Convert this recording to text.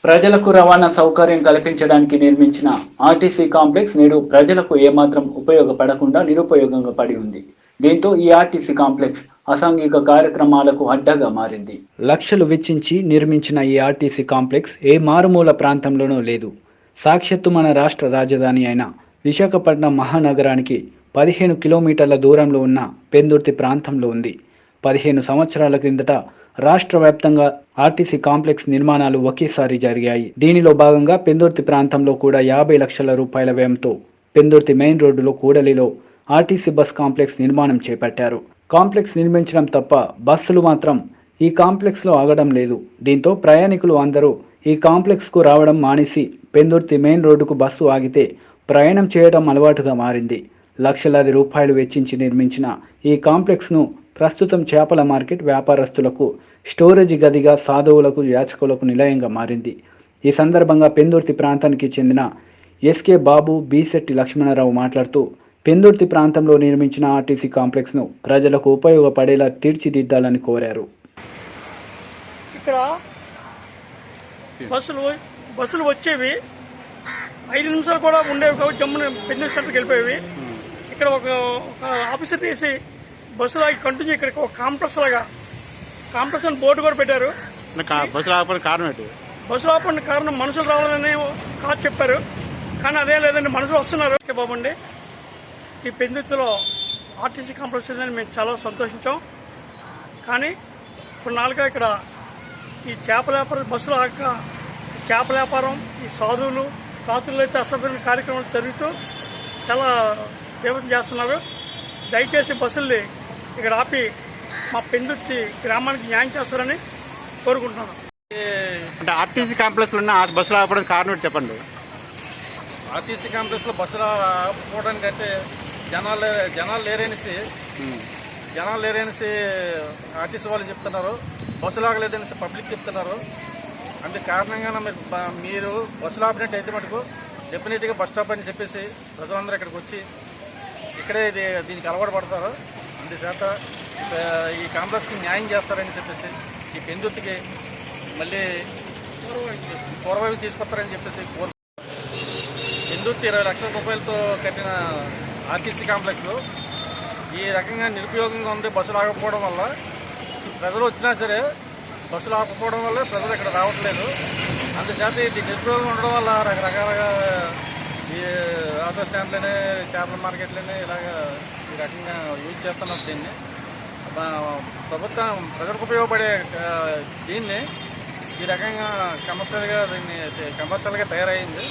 ప్రజలకు రవాణా సౌకర్యం కల్పించడానికి నిర్మించిన ఆర్టీసీ కాంప్లెక్స్ నేడు ప్రజలకు ఏమాత్రం ఉపయోగపడకుండా నిరుపయోగంగా పడి ఉంది. దీంతో ఈ ఆర్టీసీ కాంప్లెక్స్ అసాంఘిక కార్యక్రమాలకు అడ్డగా మారింది. లక్షలు వెచ్చించి నిర్మించిన ఈ ఆర్టీసీ కాంప్లెక్స్ ఏ మారుమూల ప్రాంతంలోనూ లేదు. సాక్షాత్తు మన రాష్ట్ర రాజధాని అయిన విశాఖపట్నం మహానగరానికి 15 కిలోమీటర్ల దూరంలో ఉన్న పెందుర్తి ప్రాంతంలో ఉంది. 15 సంవత్సరాల క్రిందట రాష్ట్ర వ్యాప్తంగా ఆర్టీసీ కాంప్లెక్స్ నిర్మాణాలు ఒకేసారి జరిగాయి. దీనిలో భాగంగా పెందుర్తి ప్రాంతంలో కూడా 50 లక్షల రూపాయల వ్యయంతో పెందుర్తి మెయిన్ రోడ్డులో కూడలిలో ఆర్టీసీ బస్ కాంప్లెక్స్ నిర్మాణం చేపట్టారు. కాంప్లెక్స్ నిర్మించడం తప్ప బస్సులు మాత్రం ఈ కాంప్లెక్స్లో ఆగడం లేదు. దీంతో ప్రయాణికులు అందరూ ఈ కాంప్లెక్స్కు రావడం మానేసి పెందుర్తి మెయిన్ రోడ్డుకు బస్సు ఆగితే ప్రయాణం చేయడం అలవాటుగా మారింది. లక్షలాది రూపాయలు వెచ్చించి నిర్మించిన ఈ కాంప్లెక్స్ను ప్రస్తుతం చేపల మార్కెట్ వ్యాపారస్తులకు స్టోరేజ్ గదిగా, సాధువులకు, యాచకులకు నిలయంగా మారింది. ఈ సందర్భంగా పెందుర్తి ప్రాంతానికి చెందిన ఎస్కే బాబు, బీశెట్టి లక్ష్మణరావు మాట్లాడుతూ పెందుర్తి ప్రాంతంలో నిర్మించిన ఆర్టీసీ కాంప్లెక్స్ను ప్రజలకు ఉపయోగపడేలా తీర్చిదిద్దాలని కోరారు. ఇక్కడ బస్సులు వచ్చేవి 5 నిమిషాలు కూడా ఉండేవి కావు. జమ్మున పెందుర్తి సెంటర్కి వెళ్ళిపోయేవి. ఇక్కడ ఒక ఆఫీసర్ తీసి బస్సులు కంటిన్యూ ఇక్కడ ఒక కాంప్లెక్స్ లాగా కాంప్లెక్స్ అని బోర్డు కూడా పెట్టారు. బస్సులు ఆపడానికి కారణం ఏంటి? బస్సులు ఆపడానికి కారణం మనుషులు రావాలని కాదు చెప్పారు, కానీ అదే లేదండి, మనుషులు వస్తున్నారు. బాబండి, ఈ పెందుర్తిలో ఆర్టీసీ కాంప్లెక్స్ ఉందని మేము చాలా సంతోషించాం. కానీ ఇప్పుడు నాలుగా ఇక్కడ ఈ చేపల వ్యాపారం, బస్సులు ఆక చేపల వ్యాపారం, ఈ సాధువులు రాత్రులు అయితే అసభ్యమైన కార్యక్రమాలు జరుగుతూ చాలా వ్యవస్థ చేస్తున్నారు. దయచేసి బస్సుల్ని ఇక్కడ ఆపి మా పెందుర్తి గ్రామానికి న్యాయం చేస్తారని కోరుకుంటున్నాను. అంటే ఆర్టీసీ కాంప్లెక్స్లో ఉన్న బస్సులు ఆపడానికి కారణం చెప్పండి. ఆర్టీసీ కాంప్లెక్స్లో బస్సులు ఆపుకోవడానికి అంటే జనాలు లేరనేసి ఆర్టీసీ వాళ్ళు చెప్తున్నారు. బస్సులు ఆగలేదనేసి పబ్లిక్ చెప్తున్నారు. అందుకు కారణంగా మీరు బస్సులు ఆపినట్టు అయితే మటుకు డెఫినెట్గా బస్ స్టాప్ అని చెప్పేసి ప్రజలందరూ ఇక్కడికి వచ్చి ఇక్కడే దీనికి అలవాటు పడతారు. అందుచేత ఈ కాంప్లెక్స్కి న్యాయం చేస్తారని చెప్పేసి ఈ పెందుర్తికి మళ్ళీ పూర్వవి తీసుకొస్తారని చెప్పేసి పెందుర్తి 20 లక్షల రూపాయలతో కట్టిన ఆర్టీసీ కాంప్లెక్స్ ఈ రకంగా నిరుపయోగంగా ఉంది. బస్సులు ఆగకపోవడం వల్ల ప్రజలు వచ్చినా సరే బస్సులు ఆగకపోవడం వల్ల ప్రజలు ఇక్కడ రావట్లేదు. అందుచేత ఇది నిరుపయోగం ఉండడం వల్ల రకరకాలుగా ఈ ఆటో స్టాండ్లని, చేపల మార్కెట్లని ఇలాగ ఈ రకంగా యూజ్ చేస్తున్నారు. దీన్ని ప్రభుత్వం ప్రజలకు ఉపయోగపడే దీన్ని ఈ రకంగా కమర్షియల్గా తయారైంది.